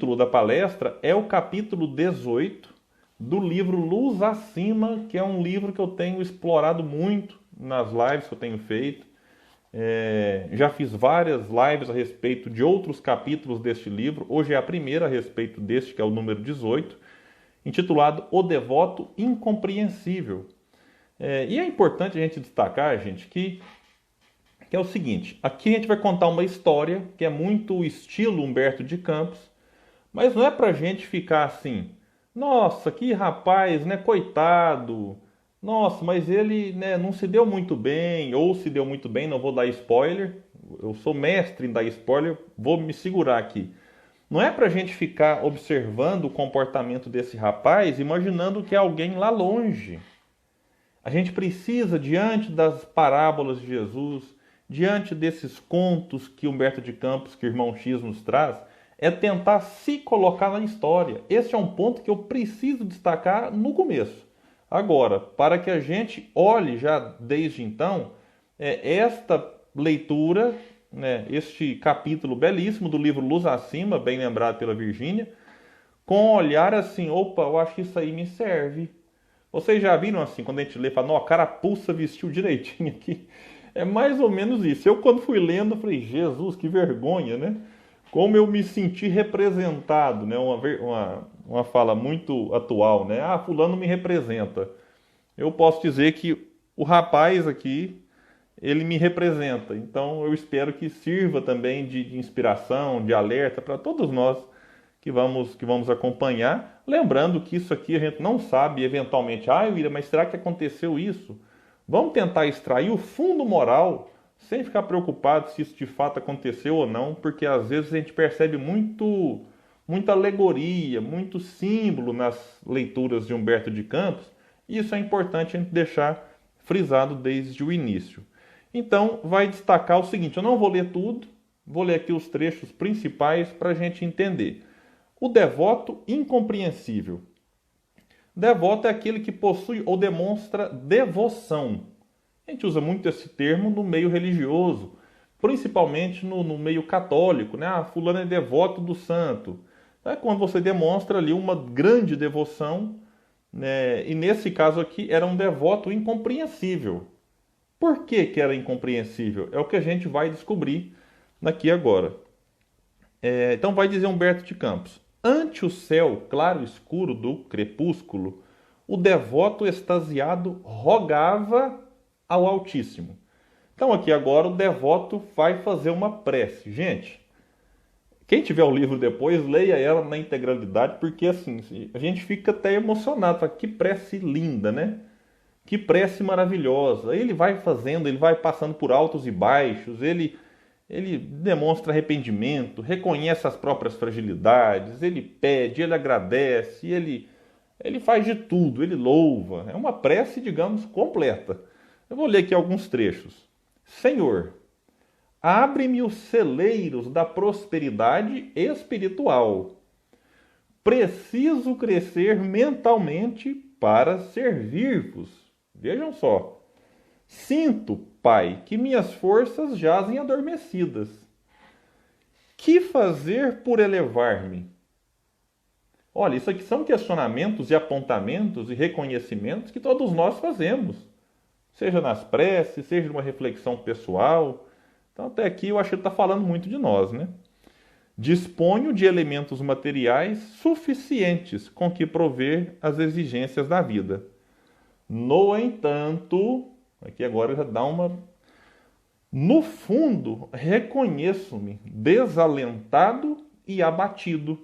título da palestra é o capítulo 18 do livro Luz Acima, que é um livro que eu tenho explorado muito nas lives que eu tenho feito. Já fiz várias lives a respeito de outros capítulos deste livro. Hoje é a primeira a respeito deste, que é o número 18, intitulado O Devoto Incompreensível. E é importante a gente destacar, gente, que é o seguinte: aqui a gente vai contar uma história que é muito estilo Humberto de Campos, mas não é pra gente ficar assim, nossa, que rapaz, né, coitado, nossa, mas ele, né, não se deu muito bem, ou se deu muito bem, não vou dar spoiler, eu sou mestre em dar spoiler, vou me segurar aqui. Não é pra gente ficar observando o comportamento desse rapaz, imaginando que é alguém lá longe. A gente precisa, diante das parábolas de Jesus, diante desses contos que Humberto de Campos, que o irmão X nos traz, é tentar se colocar na história. Esse é um ponto que eu preciso destacar no começo. Agora, para que a gente olhe já desde então, esta leitura, né, este capítulo belíssimo do livro Luz Acima, bem lembrado pela Virgínia, com um olhar assim, opa, eu acho que isso aí me serve. Vocês já viram assim, quando a gente lê, fala, não, a carapuça vestiu direitinho aqui. É mais ou menos isso. Eu, quando fui lendo, falei, Jesus, que vergonha, né? Como eu me senti representado, né? Uma fala muito atual, né? Ah, fulano me representa. Eu posso dizer que o rapaz aqui, ele me representa. Então, eu espero que sirva também de inspiração, de alerta para todos nós que vamos acompanhar. Lembrando que isso aqui a gente não sabe, eventualmente, William, mas será que aconteceu isso? Vamos tentar extrair o fundo moral, sem ficar preocupado se isso de fato aconteceu ou não, porque às vezes a gente percebe muita alegoria, muito símbolo nas leituras de Humberto de Campos, e isso é importante a gente deixar frisado desde o início. Então, vai destacar o seguinte, eu não vou ler tudo, vou ler aqui os trechos principais para a gente entender. O devoto incompreensível. Devoto é aquele que possui ou demonstra devoção. A gente usa muito esse termo no meio religioso, principalmente no meio católico, né? Ah, fulano é devoto do santo. É quando você demonstra ali uma grande devoção, né? E nesse caso aqui era um devoto incompreensível. Por que que era incompreensível? É o que a gente vai descobrir aqui agora. Então vai dizer Humberto de Campos. Ante o céu claro escuro do crepúsculo, o devoto extasiado rogava ao Altíssimo. Então aqui agora o devoto vai fazer uma prece. Gente, quem tiver o livro depois, leia ela na integralidade, porque assim, a gente fica até emocionado. Fala, que prece linda, né? Que prece maravilhosa. Ele vai fazendo, ele vai passando por altos e baixos, ele demonstra arrependimento, reconhece as próprias fragilidades, ele pede, ele agradece, ele faz de tudo, ele louva. É uma prece, digamos, completa. Eu vou ler aqui alguns trechos. Senhor, abre-me os celeiros da prosperidade espiritual. Preciso crescer mentalmente para servir-vos. Vejam só. Sinto, Pai, que minhas forças jazem adormecidas. Que fazer por elevar-me? Olha, isso aqui são questionamentos e apontamentos e reconhecimentos que todos nós fazemos. Seja nas preces, seja numa reflexão pessoal. Então, até aqui eu acho que ele está falando muito de nós, né? Disponho de elementos materiais suficientes com que prover as exigências da vida. No entanto, aqui agora já dá uma... No fundo, reconheço-me desalentado e abatido.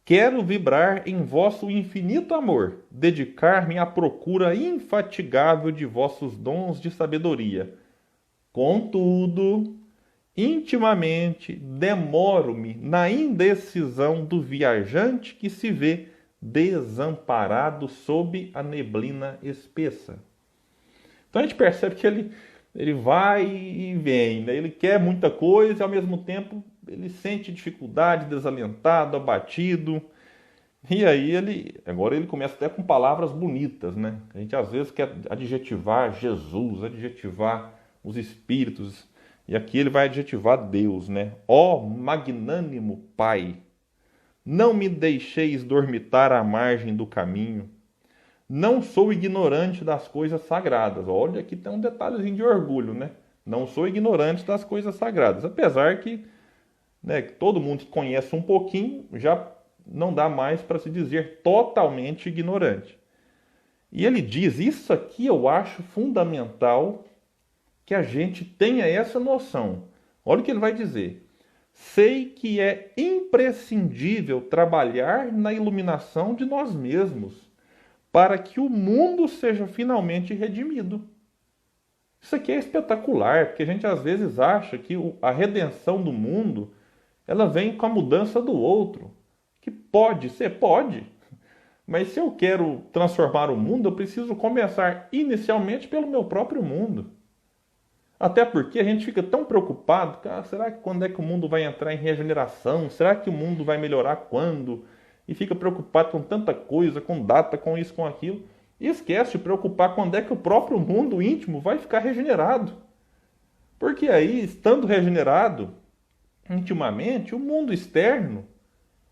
Quero vibrar em vosso infinito amor, dedicar-me à procura infatigável de vossos dons de sabedoria. Contudo, intimamente demoro-me na indecisão do viajante que se vê desamparado sob a neblina espessa. Então a gente percebe que ele vai e vem, né? Ele quer muita coisa e ao mesmo tempo ele sente dificuldade, desalentado, abatido. E aí agora ele começa até com palavras bonitas, né? A gente às vezes quer adjetivar Jesus, adjetivar os espíritos, e aqui ele vai adjetivar Deus, né? Ó magnânimo Pai, Não me deixeis dormitar à margem do caminho. Não sou ignorante das coisas sagradas. Olha, aqui tem um detalhezinho de orgulho, né? Não sou ignorante das coisas sagradas. Apesar que, né, todo mundo que conhece um pouquinho já não dá mais para se dizer totalmente ignorante. E ele diz, isso aqui eu acho fundamental que a gente tenha essa noção. Olha o que ele vai dizer. Sei que é imprescindível trabalhar na iluminação de nós mesmos, para que o mundo seja finalmente redimido. Isso aqui é espetacular, porque a gente às vezes acha que a redenção do mundo, ela vem com a mudança do outro. Que pode ser, pode. Mas se eu quero transformar o mundo, eu preciso começar inicialmente pelo meu próprio mundo. Até porque a gente fica tão preocupado, cara, será que quando é que o mundo vai entrar em regeneração? Será que o mundo vai melhorar quando? E fica preocupado com tanta coisa, com data, com isso, com aquilo. E esquece de preocupar quando é que o próprio mundo íntimo vai ficar regenerado. Porque aí, estando regenerado intimamente, o mundo externo,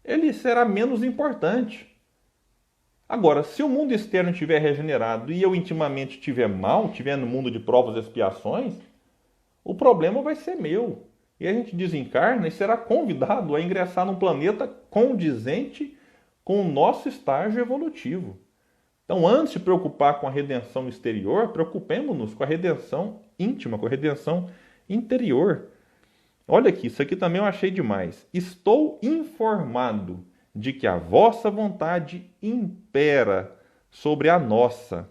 ele será menos importante. Agora, se o mundo externo estiver regenerado e eu intimamente estiver mal, estiver no mundo de provas e expiações, o problema vai ser meu. E a gente desencarna e será convidado a ingressar num planeta condizente com o nosso estágio evolutivo. Então, antes de preocupar com a redenção exterior, preocupemos-nos com a redenção íntima, com a redenção interior. Olha aqui, isso aqui também eu achei demais. Estou informado de que a vossa vontade impera sobre a nossa,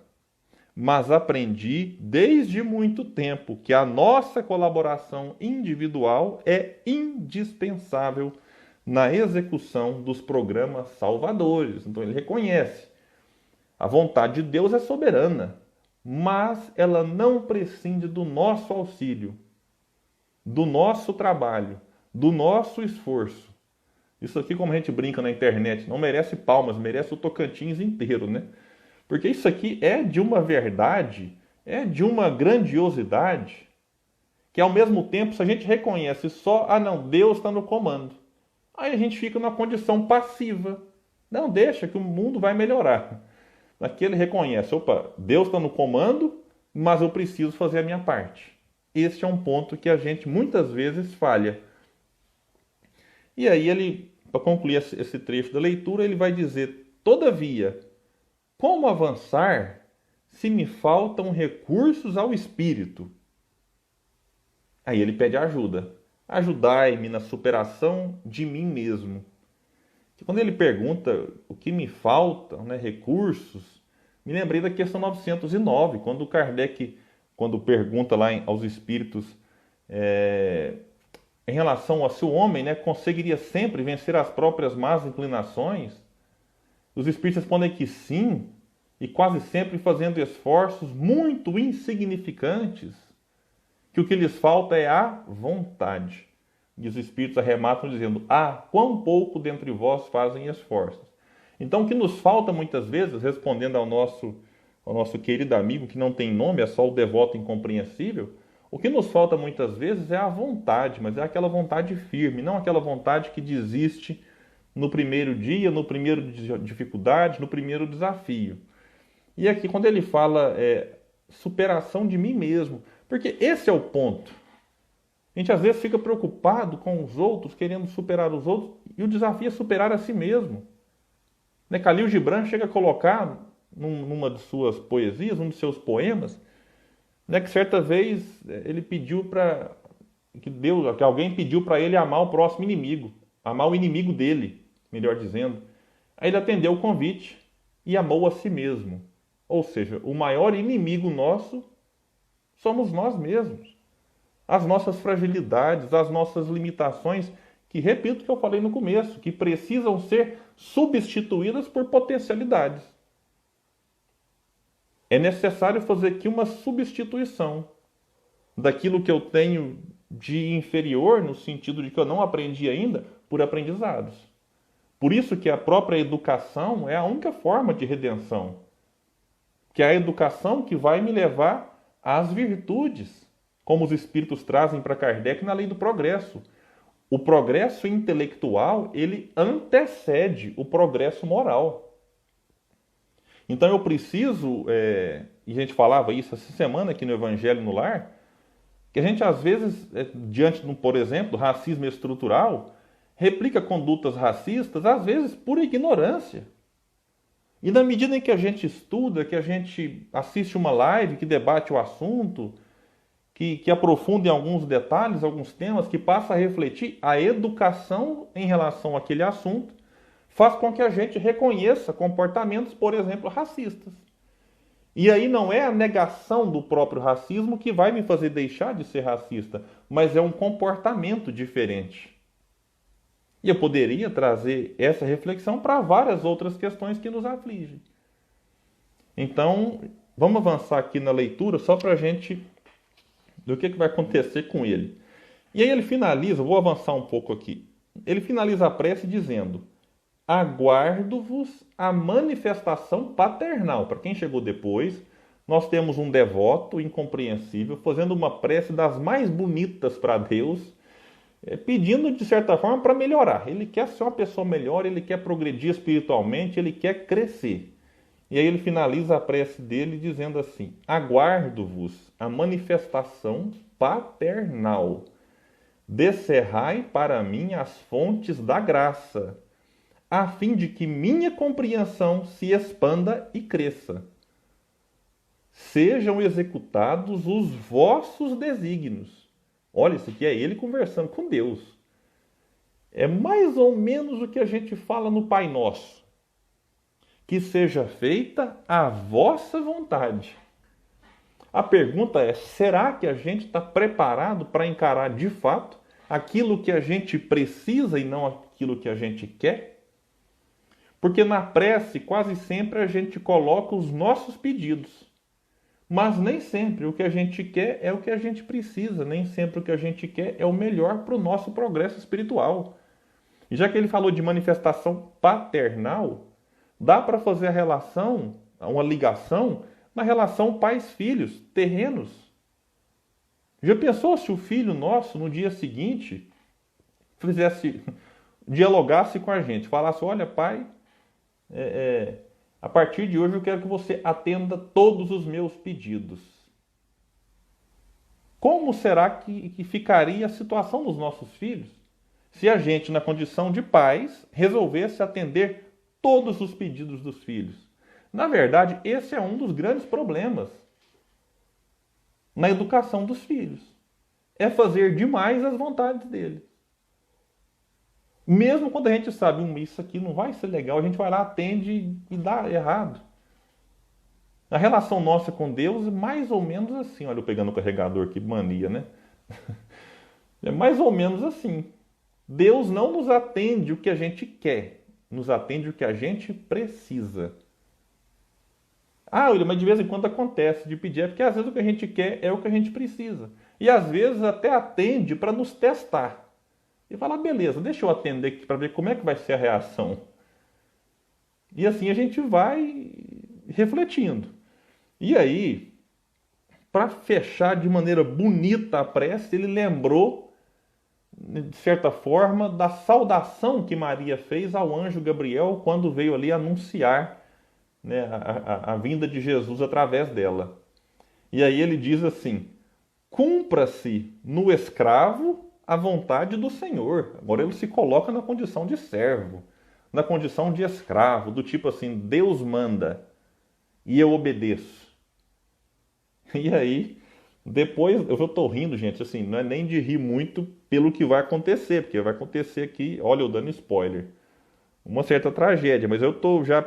mas aprendi desde muito tempo que a nossa colaboração individual é indispensável na execução dos programas salvadores. Então ele reconhece, a vontade de Deus é soberana, mas ela não prescinde do nosso auxílio, do nosso trabalho, do nosso esforço. Isso aqui, como a gente brinca na internet, não merece palmas, merece o Tocantins inteiro, né? Porque isso aqui é de uma verdade, é de uma grandiosidade, que ao mesmo tempo, se a gente reconhece só, não, Deus está no comando. Aí a gente fica numa condição passiva. Não, deixa que o mundo vai melhorar. Aqui ele reconhece, opa, Deus está no comando, mas eu preciso fazer a minha parte. Este é um ponto que a gente muitas vezes falha. E aí ele, para concluir esse trecho da leitura, ele vai dizer, todavia, como avançar se me faltam recursos ao espírito? Aí ele pede ajuda. Ajudai-me na superação de mim mesmo. Que quando ele pergunta o que me faltam, né, recursos, me lembrei da questão 909, quando Kardec, quando pergunta lá aos espíritos em relação a se o homem, né, conseguiria sempre vencer as próprias más inclinações, os espíritos respondem que sim, e quase sempre fazendo esforços muito insignificantes, que o que lhes falta é a vontade. E os espíritos arrematam dizendo, quão pouco dentre vós fazem esforços. Então o que nos falta muitas vezes, respondendo ao nosso querido amigo, que não tem nome, é só o devoto incompreensível, o que nos falta muitas vezes é a vontade, mas é aquela vontade firme, não aquela vontade que desiste no primeiro dia, no primeiro dificuldade, no primeiro desafio. E aqui quando ele fala superação de mim mesmo, porque esse é o ponto. A gente às vezes fica preocupado com os outros, querendo superar os outros, e o desafio é superar a si mesmo. Né? Khalil Gibran chega a colocar numa de suas poesias, num de seus poemas, né, que certa vez ele pediu que alguém pediu para ele amar o próximo inimigo, amar o inimigo dele, melhor dizendo. Aí ele atendeu o convite e amou a si mesmo. Ou seja, o maior inimigo nosso somos nós mesmos. As nossas fragilidades, as nossas limitações, que repito o que eu falei no começo, que precisam ser substituídas por potencialidades. É necessário fazer aqui uma substituição daquilo que eu tenho de inferior, no sentido de que eu não aprendi ainda, por aprendizados. Por isso que a própria educação é a única forma de redenção. Que é a educação que vai me levar às virtudes, como os espíritos trazem para Kardec na lei do progresso. O progresso intelectual, ele antecede o progresso moral. Então eu preciso, e a gente falava isso essa semana aqui no Evangelho no Lar, que a gente às vezes, diante, por exemplo, do racismo estrutural, replica condutas racistas, às vezes por ignorância. E na medida em que a gente estuda, que a gente assiste uma live que debate o assunto, que aprofunda em alguns detalhes, alguns temas, que passa a refletir, a educação em relação àquele assunto faz com que a gente reconheça comportamentos, por exemplo, racistas. E aí não é a negação do próprio racismo que vai me fazer deixar de ser racista, mas é um comportamento diferente. E eu poderia trazer essa reflexão para várias outras questões que nos afligem. Então, vamos avançar aqui na leitura só para a gente do que vai acontecer com ele. E aí ele finaliza, vou avançar um pouco aqui. Ele finaliza a prece dizendo: aguardo-vos a manifestação paternal. Para quem chegou depois, nós temos um devoto incompreensível fazendo uma prece das mais bonitas para Deus, pedindo de certa forma para melhorar. Ele quer ser uma pessoa melhor, ele quer progredir espiritualmente, ele quer crescer. E aí ele finaliza a prece dele dizendo assim: aguardo-vos a manifestação paternal. Descerrai para mim as fontes da graça, a fim de que minha compreensão se expanda e cresça. Sejam executados os vossos desígnios. Olha, isso aqui é ele conversando com Deus. É mais ou menos o que a gente fala no Pai Nosso. Que seja feita a vossa vontade. A pergunta é, será que a gente está preparado para encarar de fato aquilo que a gente precisa e não aquilo que a gente quer? Porque na prece quase sempre a gente coloca os nossos pedidos. Mas nem sempre o que a gente quer é o que a gente precisa. Nem sempre o que a gente quer é o melhor para o nosso progresso espiritual. E já que ele falou de manifestação paternal, dá para fazer a relação, uma ligação, na relação pais-filhos, terrenos. Já pensou se o filho nosso, no dia seguinte, dialogasse com a gente, falasse: olha, pai, a partir de hoje eu quero que você atenda todos os meus pedidos. Como será que ficaria a situação dos nossos filhos se a gente, na condição de pais, resolvesse atender todos os pedidos dos filhos? Na verdade, esse é um dos grandes problemas na educação dos filhos. É fazer demais as vontades deles. Mesmo quando a gente sabe, isso aqui não vai ser legal, a gente vai lá, atende e dá errado. A relação nossa com Deus é mais ou menos assim. Olha, eu pegando o carregador, que mania, né? É mais ou menos assim. Deus não nos atende o que a gente quer, nos atende o que a gente precisa. Ah, William, mas de vez em quando acontece de pedir, porque às vezes o que a gente quer é o que a gente precisa. E às vezes até atende para nos testar. E falar: beleza, deixa eu atender aqui para ver como é que vai ser a reação. E assim a gente vai refletindo. E aí, para fechar de maneira bonita a prece, ele lembrou, de certa forma, da saudação que Maria fez ao anjo Gabriel quando veio ali anunciar, né, a vinda de Jesus através dela. E aí ele diz assim: cumpra-se no escravo a vontade do Senhor. Agora ele se coloca na condição de servo, na condição de escravo, do tipo assim: Deus manda e eu obedeço. E aí, depois, eu estou rindo, gente, assim, não é nem de rir muito pelo que vai acontecer, porque vai acontecer aqui, olha, eu dando spoiler, uma certa tragédia, mas eu estou já,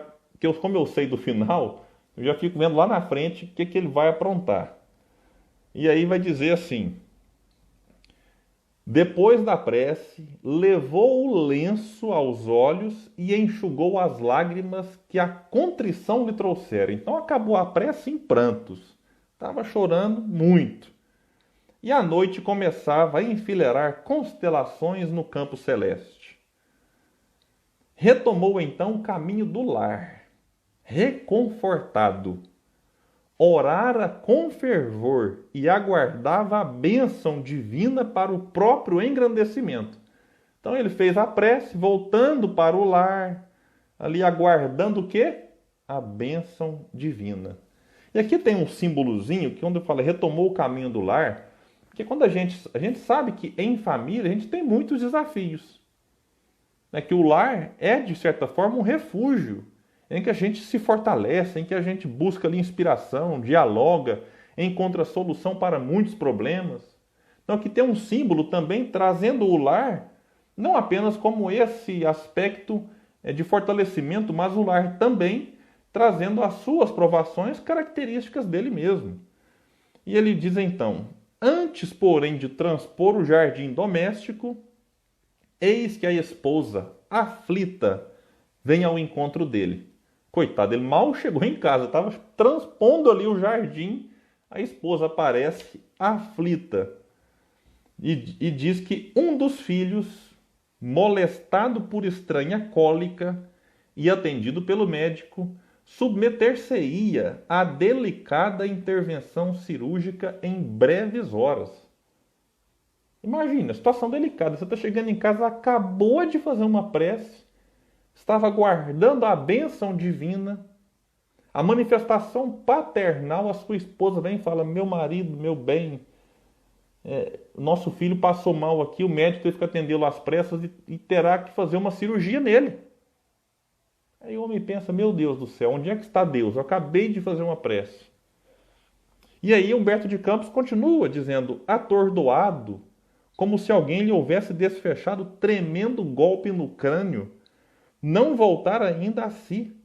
como eu sei do final, eu já fico vendo lá na frente o que ele vai aprontar. E aí vai dizer assim: depois da prece, levou o lenço aos olhos e enxugou as lágrimas que a contrição lhe trouxera. Então acabou a prece em prantos. Estava chorando muito. E a noite começava a enfileirar constelações no campo celeste. Retomou então o caminho do lar, reconfortado. Orara com fervor e aguardava a bênção divina para o próprio engrandecimento. Então ele fez a prece, voltando para o lar, ali aguardando o quê? A bênção divina. E aqui tem um símbolozinho que, quando eu falo retomou o caminho do lar, porque quando a gente sabe que em família a gente tem muitos desafios. Né? Que o lar é, de certa forma, um refúgio em que a gente se fortalece, em que a gente busca ali inspiração, dialoga, encontra solução para muitos problemas. Então aqui tem um símbolo também trazendo o lar, não apenas como esse aspecto de fortalecimento, mas o lar também trazendo as suas provações características dele mesmo. E ele diz então: antes, porém, de transpor o jardim doméstico, eis que a esposa, aflita, vem ao encontro dele. Coitado, ele mal chegou em casa, estava transpondo ali o jardim, a esposa aparece aflita e diz que um dos filhos, molestado por estranha cólica e atendido pelo médico, submeter-se-ia à delicada intervenção cirúrgica em breves horas. Imagina, situação delicada. Você está chegando em casa, acabou de fazer uma prece, estava aguardando a bênção divina, a manifestação paternal, a sua esposa vem e fala: meu marido, meu bem, nosso filho passou mal aqui, o médico teve que atendê-lo às pressas e terá que fazer uma cirurgia nele. Aí o homem pensa: meu Deus do céu, onde é que está Deus? Eu acabei de fazer uma prece. E aí Humberto de Campos continua dizendo: atordoado, como se alguém lhe houvesse desfechado tremendo golpe no crânio, não voltar ainda a si,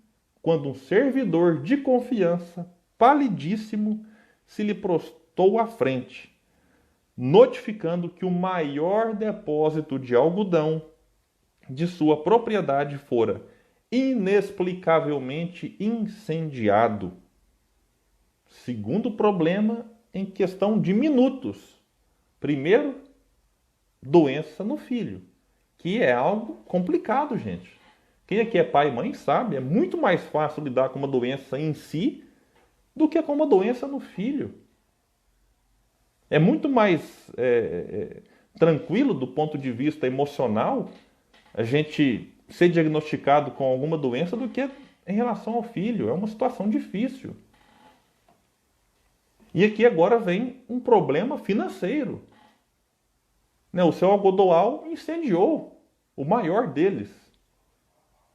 quando um servidor de confiança, palidíssimo, se lhe prostou à frente, notificando que o maior depósito de algodão de sua propriedade fora inexplicavelmente incendiado. Segundo problema, em questão de minutos. Primeiro, doença no filho, que é algo complicado, gente. Quem aqui é pai e mãe sabe, é muito mais fácil lidar com uma doença em si do que com uma doença no filho. É muito mais tranquilo do ponto de vista emocional a gente ser diagnosticado com alguma doença do que em relação ao filho. É uma situação difícil. E aqui agora vem um problema financeiro. O seu algodoal incendiou o maior deles,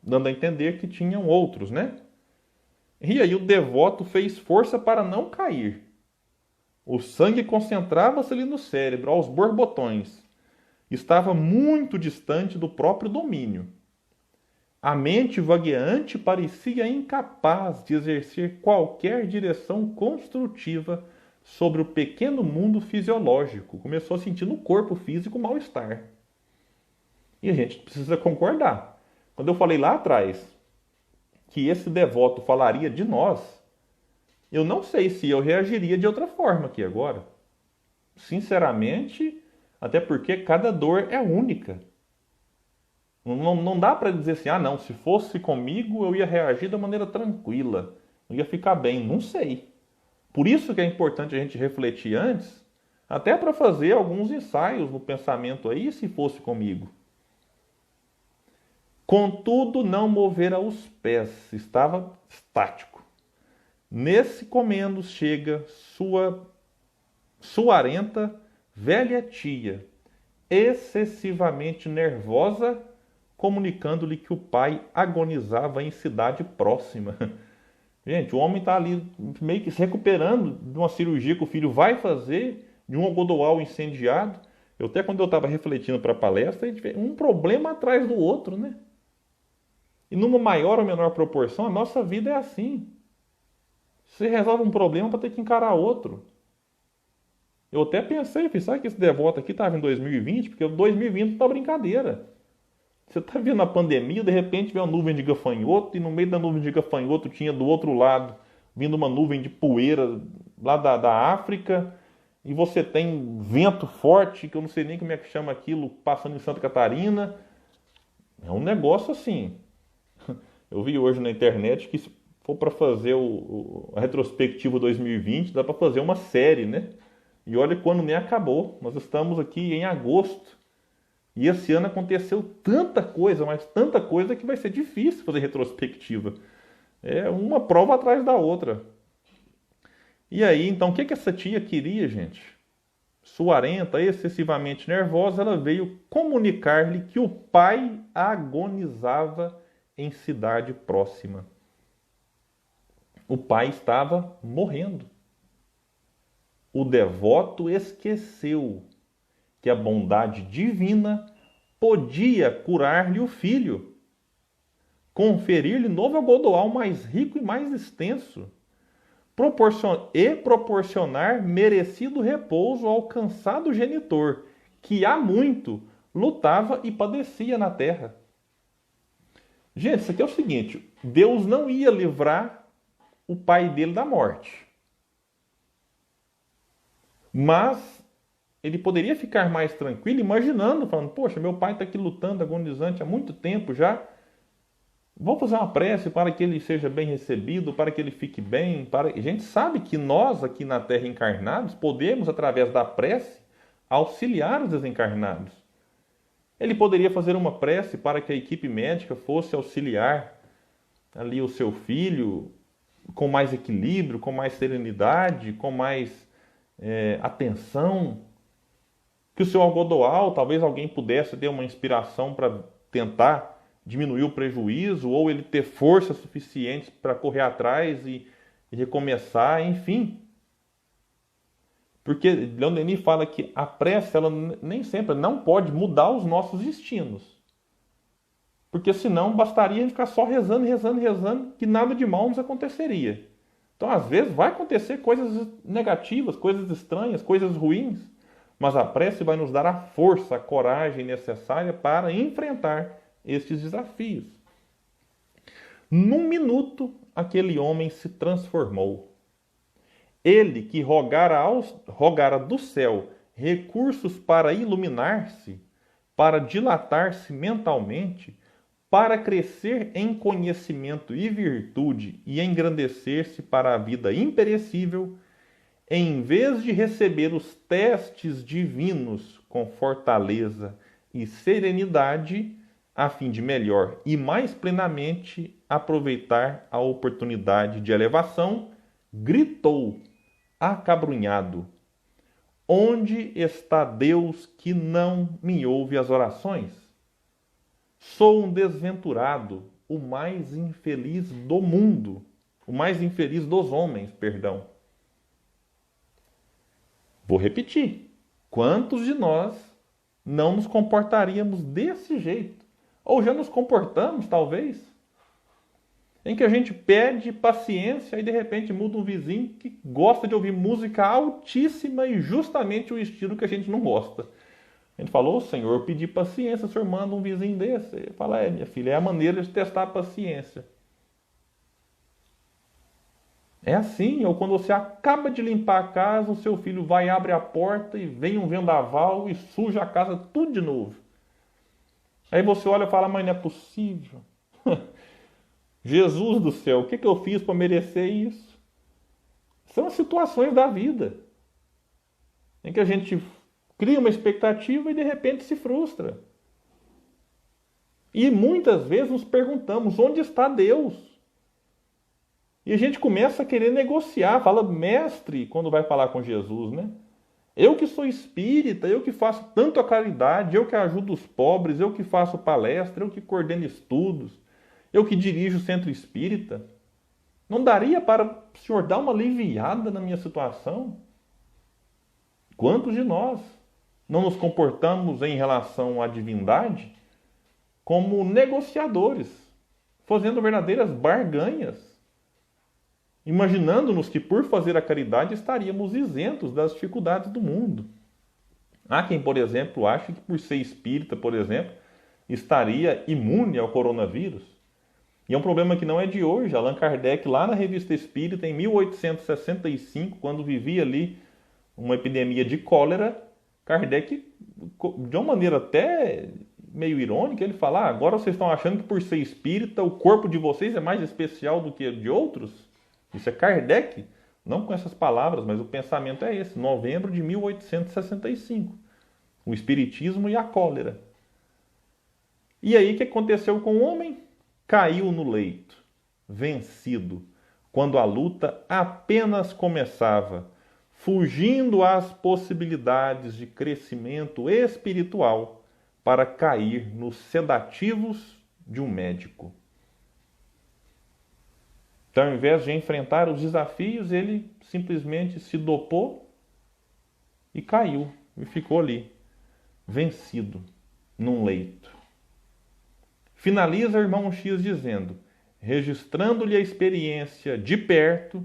dando a entender que tinham outros, né? E aí o devoto fez força para não cair. O sangue concentrava-se ali no cérebro, aos borbotões. Estava muito distante do próprio domínio. A mente vagueante parecia incapaz de exercer qualquer direção construtiva sobre o pequeno mundo fisiológico. Começou a sentir no corpo físico mal-estar. E a gente precisa concordar. Quando eu falei lá atrás que esse devoto falaria de nós, eu não sei se eu reagiria de outra forma aqui agora. Sinceramente, até porque cada dor é única. Não dá para dizer assim: não, se fosse comigo eu ia reagir da maneira tranquila, eu ia ficar bem. Não sei. Por isso que é importante a gente refletir antes, até para fazer alguns ensaios no pensamento aí, se fosse comigo. Contudo, não movera os pés, estava estático. Nesse comendos chega sua suarenta velha tia, excessivamente nervosa, comunicando-lhe que o pai agonizava em cidade próxima. Gente, o homem está ali meio que se recuperando de uma cirurgia que o filho vai fazer, de um algodoal incendiado. Quando eu estava refletindo para a palestra, a gente vê um problema atrás do outro, né? E numa maior ou menor proporção, a nossa vida é assim. Você resolve um problema para ter que encarar outro. Eu até pensei, sabe que esse devoto aqui estava em 2020? Porque o 2020 não tá brincadeira. Você está vendo a pandemia, de repente vem uma nuvem de gafanhoto, e no meio da nuvem de gafanhoto tinha do outro lado, vindo uma nuvem de poeira lá da África, e você tem vento forte, que eu não sei nem como é que chama aquilo, passando em Santa Catarina. É um negócio assim. Eu vi hoje na internet que se for para fazer a retrospectiva 2020, dá para fazer uma série, né? E olha quando nem acabou. Nós estamos aqui em agosto. E esse ano aconteceu tanta coisa, mas tanta coisa que vai ser difícil fazer retrospectiva. É uma prova atrás da outra. E aí, então, o que essa tia queria, gente? Suarenta, excessivamente nervosa, ela veio comunicar-lhe que o pai agonizava em cidade próxima. O pai estava morrendo. O devoto esqueceu que a bondade divina podia curar-lhe o filho, conferir-lhe novo algodoal mais rico e mais extenso, proporcionar merecido repouso ao cansado genitor, que há muito lutava e padecia na terra. Gente, isso aqui é o seguinte: Deus não ia livrar o pai dele da morte. Mas ele poderia ficar mais tranquilo, imaginando, falando, poxa, meu pai está aqui lutando, agonizante há muito tempo já. Vou fazer uma prece para que ele seja bem recebido, para que ele fique bem. A gente sabe que nós aqui na Terra encarnados podemos, através da prece, auxiliar os desencarnados. Ele poderia fazer uma prece para que a equipe médica fosse auxiliar ali o seu filho com mais equilíbrio, com mais serenidade, com mais atenção. Que o seu algodoal, talvez alguém pudesse ter uma inspiração para tentar diminuir o prejuízo, ou ele ter força suficiente para correr atrás e recomeçar, enfim. Porque Leon Denis fala que a prece, ela nem sempre não pode mudar os nossos destinos. Porque senão bastaria a gente ficar só rezando, rezando, rezando, que nada de mal nos aconteceria. Então, às vezes, vai acontecer coisas negativas, coisas estranhas, coisas ruins, mas a prece vai nos dar a força, a coragem necessária para enfrentar estes desafios. Num minuto, aquele homem se transformou. Ele que rogara do céu recursos para iluminar-se, para dilatar-se mentalmente, para crescer em conhecimento e virtude e engrandecer-se para a vida imperecível, em vez de receber os testes divinos com fortaleza e serenidade, a fim de melhor e mais plenamente aproveitar a oportunidade de elevação, gritou, acabrunhado: onde está Deus que não me ouve as orações? Sou um desventurado, o mais infeliz do mundo, o mais infeliz dos homens, perdão. Vou repetir. Quantos de nós não nos comportaríamos desse jeito? Ou já nos comportamos, talvez, em que a gente pede paciência e de repente muda um vizinho que gosta de ouvir música altíssima e justamente o estilo que a gente não gosta. A gente falou, Senhor, eu pedi paciência, o Senhor manda um vizinho desse. Ele fala, minha filha, é a maneira de testar a paciência. É assim, ou quando você acaba de limpar a casa, o seu filho vai, abre a porta e vem um vendaval e suja a casa tudo de novo. Aí você olha e fala, mãe, não é possível. Jesus do céu, o que eu fiz para merecer isso? São as situações da vida em que a gente cria uma expectativa e de repente se frustra. E muitas vezes nos perguntamos, onde está Deus? E a gente começa a querer negociar, fala mestre quando vai falar com Jesus, né? Eu que sou espírita, eu que faço tanto a caridade, eu que ajudo os pobres, eu que faço palestra, eu que coordeno estudos, eu que dirijo o centro espírita. Não daria para o senhor dar uma aliviada na minha situação? Quantos de nós não nos comportamos em relação à divindade como negociadores, fazendo verdadeiras barganhas, imaginando-nos que por fazer a caridade estaríamos isentos das dificuldades do mundo. Há quem, por exemplo, ache que por ser espírita, por exemplo, estaria imune ao coronavírus. E é um problema que não é de hoje. Allan Kardec, lá na Revista Espírita, em 1865, quando vivia ali uma epidemia de cólera, Kardec, de uma maneira até meio irônica, ele fala, agora vocês estão achando que por ser espírita o corpo de vocês é mais especial do que o de outros? Isso é Kardec, não com essas palavras, mas o pensamento é esse, novembro de 1865. O espiritismo e a cólera. E aí o que aconteceu com o homem? Caiu no leito, vencido, quando a luta apenas começava, fugindo às possibilidades de crescimento espiritual para cair nos sedativos de um médico. Então, ao invés de enfrentar os desafios, ele simplesmente se dopou e caiu, e ficou ali, vencido, num leito. Finaliza o irmão X dizendo: registrando-lhe a experiência de perto,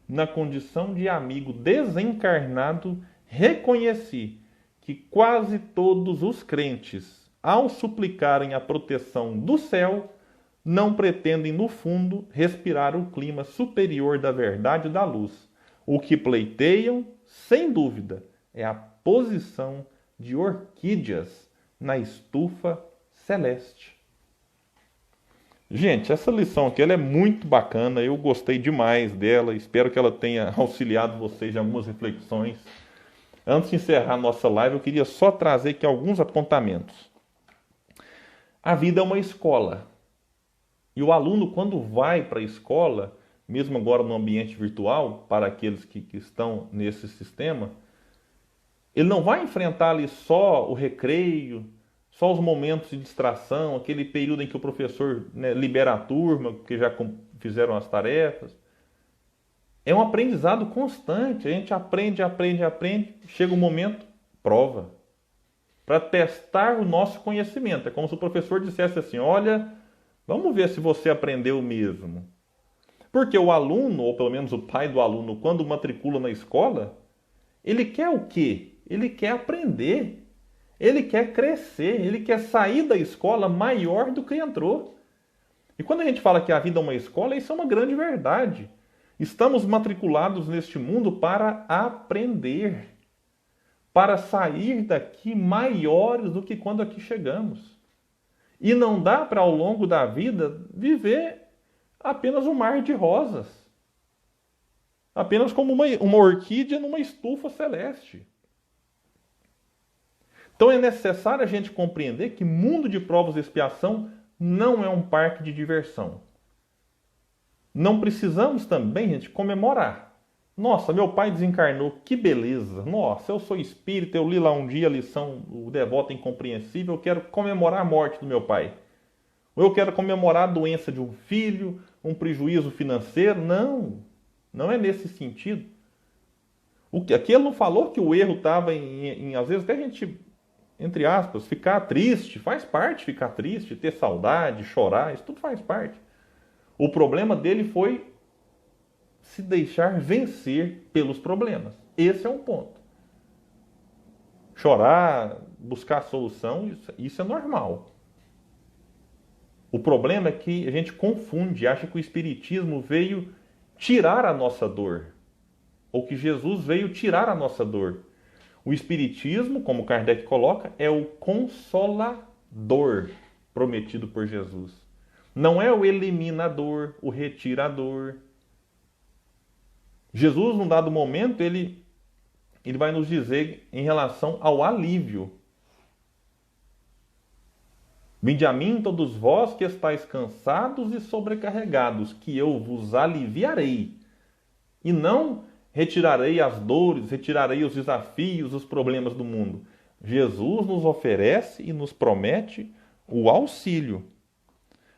na condição de amigo desencarnado, reconheci que quase todos os crentes, ao suplicarem a proteção do céu, não pretendem, no fundo, respirar o clima superior da verdade e da luz. O que pleiteiam, sem dúvida, é a posição de orquídeas na estufa celeste. Gente, essa lição aqui ela é muito bacana, eu gostei demais dela, espero que ela tenha auxiliado vocês em algumas reflexões. Antes de encerrar a nossa live, eu queria só trazer aqui alguns apontamentos. A vida é uma escola. E o aluno, quando vai para a escola, mesmo agora no ambiente virtual, para aqueles que estão nesse sistema, ele não vai enfrentar ali só o recreio, só os momentos de distração, aquele período em que o professor, né, libera a turma, porque já fizeram as tarefas. É um aprendizado constante. A gente aprende, chega um momento, prova. Para testar o nosso conhecimento. É como se o professor dissesse assim: olha, vamos ver se você aprendeu mesmo. Porque o aluno, ou pelo menos o pai do aluno, quando matricula na escola, ele quer o quê? Ele quer aprender. Ele quer crescer. Ele quer sair da escola maior do que entrou. E quando a gente fala que a vida é uma escola, isso é uma grande verdade. Estamos matriculados neste mundo para aprender. Para sair daqui maiores do que quando aqui chegamos. E não dá para, ao longo da vida, viver apenas um mar de rosas. Apenas como uma orquídea numa estufa celeste. Então é necessário a gente compreender que mundo de provas e expiação não é um parque de diversão. Não precisamos também, gente, comemorar. Nossa, meu pai desencarnou, que beleza. Nossa, eu sou espírita, eu li lá um dia a lição O Devoto Incompreensível, eu quero comemorar a morte do meu pai. Ou eu quero comemorar a doença de um filho, um prejuízo financeiro. Não, não é nesse sentido. Aqui ele não falou que o erro estava em, às vezes, até a gente, entre aspas, ficar triste. Faz parte ficar triste, ter saudade, chorar, isso tudo faz parte. O problema dele foi se deixar vencer pelos problemas. Esse é um ponto. Chorar, buscar solução, isso é normal. O problema é que a gente confunde, acha que o Espiritismo veio tirar a nossa dor. Ou que Jesus veio tirar a nossa dor. O Espiritismo, como Kardec coloca, é o consolador prometido por Jesus. Não é o eliminador, o retirador. Jesus, num dado momento, ele vai nos dizer em relação ao alívio. Vinde a mim todos vós que estáis cansados e sobrecarregados, que eu vos aliviarei. E não retirarei as dores, retirarei os desafios, os problemas do mundo. Jesus nos oferece e nos promete o auxílio.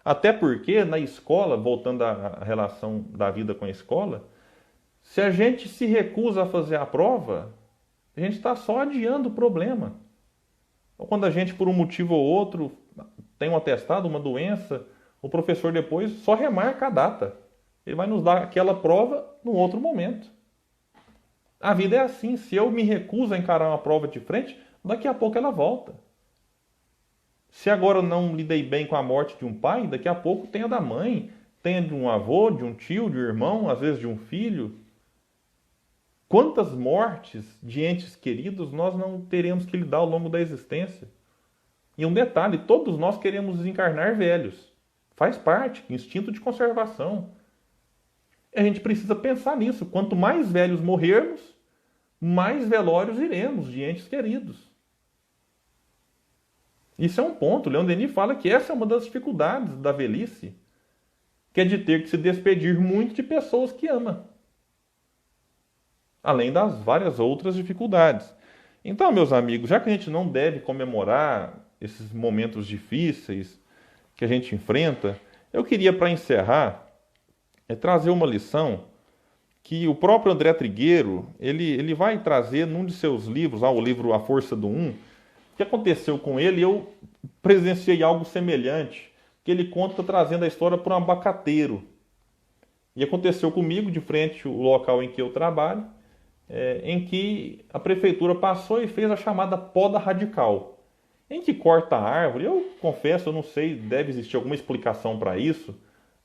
Até porque na escola, voltando à relação da vida com a escola, se a gente se recusa a fazer a prova, a gente está só adiando o problema. Ou quando a gente, por um motivo ou outro, tem um atestado, uma doença, o professor depois só remarca a data. Ele vai nos dar aquela prova num outro momento. A vida é assim. Se eu me recuso a encarar uma prova de frente, daqui a pouco ela volta. Se agora eu não lidei bem com a morte de um pai, daqui a pouco tem a da mãe, tem a de um avô, de um tio, de um irmão, às vezes de um filho. Quantas mortes de entes queridos nós não teremos que lidar ao longo da existência? E um detalhe, todos nós queremos desencarnar velhos. Faz parte, instinto de conservação. A gente precisa pensar nisso. Quanto mais velhos morrermos, mais velórios iremos de entes queridos. Isso é um ponto. Leon Denis fala que essa é uma das dificuldades da velhice, que é de ter que se despedir muito de pessoas que ama, além das várias outras dificuldades. Então, meus amigos, já que a gente não deve comemorar esses momentos difíceis que a gente enfrenta, eu queria, para encerrar, trazer uma lição que o próprio André Trigueiro, ele vai trazer num de seus livros, o livro A Força do Um. O que aconteceu com ele, eu presenciei algo semelhante, que ele conta trazendo a história por um abacateiro. E aconteceu comigo, de frente ao local em que eu trabalho, em que a prefeitura passou e fez a chamada poda radical, em que corta a árvore. Eu confesso, eu não sei, deve existir alguma explicação para isso,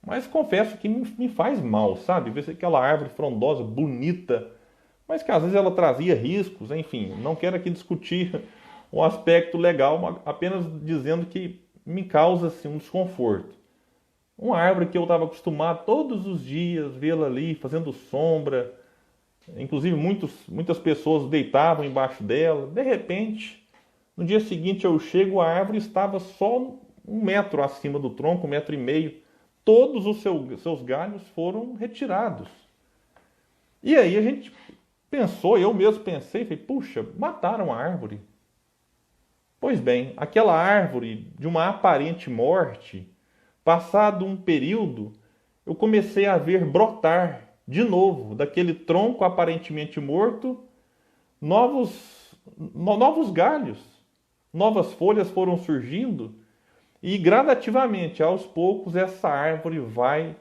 mas confesso que me faz mal, sabe? Ver aquela árvore frondosa, bonita, mas que às vezes ela trazia riscos, enfim, não quero aqui discutir o aspecto legal, apenas dizendo que me causa assim, um desconforto. Uma árvore que eu estava acostumado todos os dias vê-la ali fazendo sombra, inclusive muitas pessoas deitavam embaixo dela. De repente, no dia seguinte eu chego, a árvore estava só 1 metro acima do tronco, 1,5 metros. Todos os seus galhos foram retirados. E aí a gente pensou, eu mesmo pensei, falei, puxa, mataram a árvore. Pois bem, aquela árvore de uma aparente morte, passado um período, eu comecei a ver brotar de novo, daquele tronco aparentemente morto, novos galhos, novas folhas foram surgindo e gradativamente, aos poucos, essa árvore vai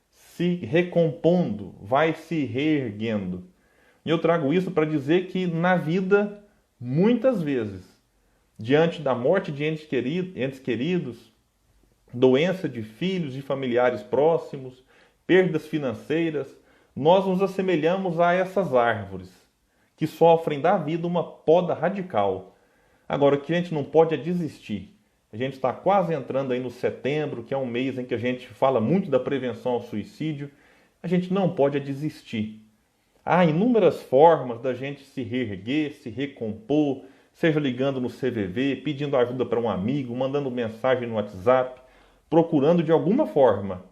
se recompondo, vai se reerguendo. E eu trago isso para dizer que na vida, muitas vezes, diante da morte de entes queridos, doença de filhos, de familiares próximos, perdas financeiras, nós nos assemelhamos a essas árvores que sofrem da vida uma poda radical. Agora, o que a gente não pode é desistir. A gente está quase entrando aí no setembro, que é um mês em que a gente fala muito da prevenção ao suicídio. A gente não pode é desistir. Há inúmeras formas da gente se reerguer, se recompor, seja ligando no CVV, pedindo ajuda para um amigo, mandando mensagem no WhatsApp, procurando de alguma forma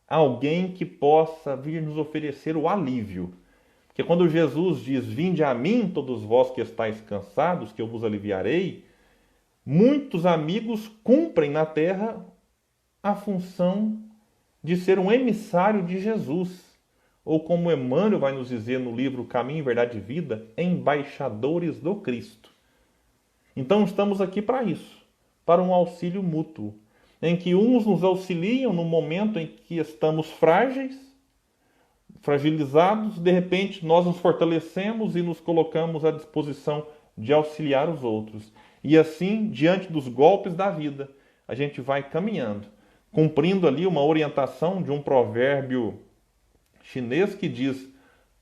alguém que possa vir nos oferecer o alívio. Porque quando Jesus diz, vinde a mim todos vós que estáis cansados, que eu vos aliviarei, muitos amigos cumprem na terra a função de ser um emissário de Jesus. Ou como Emmanuel vai nos dizer no livro Caminho, Verdade e Vida, embaixadores do Cristo. Então estamos aqui para isso, para um auxílio mútuo, em que uns nos auxiliam no momento em que estamos fragilizados, de repente nós nos fortalecemos e nos colocamos à disposição de auxiliar os outros. E assim, diante dos golpes da vida, a gente vai caminhando, cumprindo ali uma orientação de um provérbio chinês que diz: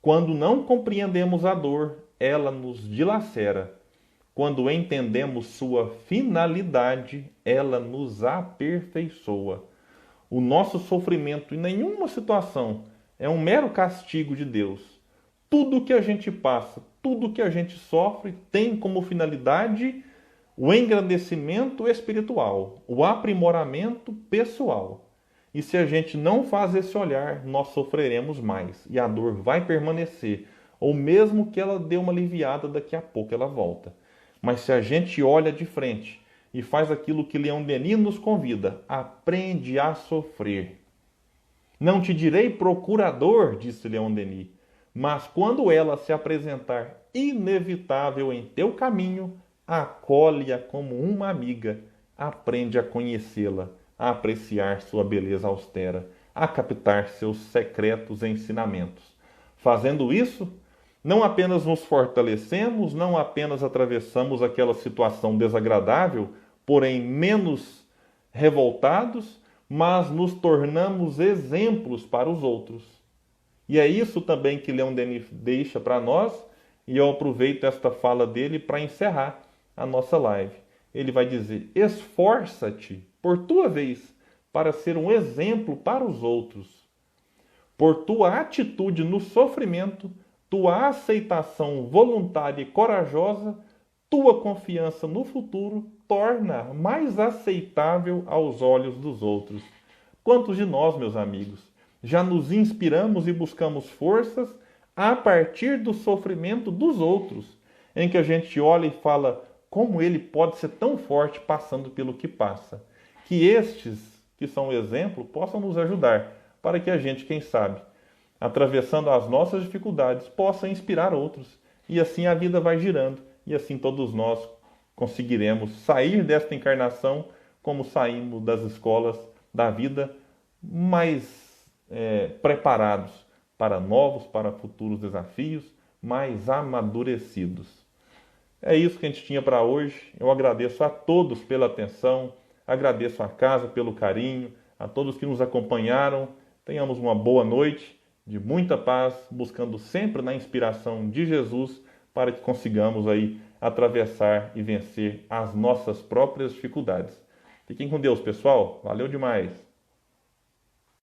quando não compreendemos a dor, ela nos dilacera. Quando entendemos sua finalidade, ela nos aperfeiçoa. O nosso sofrimento em nenhuma situação é um mero castigo de Deus. Tudo que a gente passa, tudo que a gente sofre tem como finalidade o engrandecimento espiritual, o aprimoramento pessoal. E se a gente não faz esse olhar, nós sofreremos mais e a dor vai permanecer, ou mesmo que ela dê uma aliviada, daqui a pouco ela volta. Mas se a gente olha de frente e faz aquilo que Leon Denis nos convida, aprende a sofrer. Não te direi procurador, disse Leon Denis, mas quando ela se apresentar inevitável em teu caminho, acolhe-a como uma amiga, aprende a conhecê-la, a apreciar sua beleza austera, a captar seus secretos ensinamentos. Fazendo isso, não apenas nos fortalecemos, não apenas atravessamos aquela situação desagradável, porém menos revoltados, mas nos tornamos exemplos para os outros. E é isso também que Leon Denis deixa para nós, e eu aproveito esta fala dele para encerrar a nossa live. Ele vai dizer: esforça-te, por tua vez, para ser um exemplo para os outros. Por tua atitude no sofrimento, tua aceitação voluntária e corajosa, tua confiança no futuro torna mais aceitável aos olhos dos outros. Quantos de nós, meus amigos, já nos inspiramos e buscamos forças a partir do sofrimento dos outros, em que a gente olha e fala como ele pode ser tão forte passando pelo que passa. Que estes, que são o exemplo, possam nos ajudar, para que a gente, quem sabe, atravessando as nossas dificuldades, possa inspirar outros. E assim a vida vai girando, e assim todos nós conseguiremos sair desta encarnação como saímos das escolas da vida mais preparados para novos, para futuros desafios, mais amadurecidos. É isso que a gente tinha para hoje. Eu agradeço a todos pela atenção, agradeço a casa pelo carinho, a todos que nos acompanharam. Tenhamos uma boa noite, de muita paz, buscando sempre na inspiração de Jesus para que consigamos aí atravessar e vencer as nossas próprias dificuldades. Fiquem com Deus, pessoal. Valeu demais!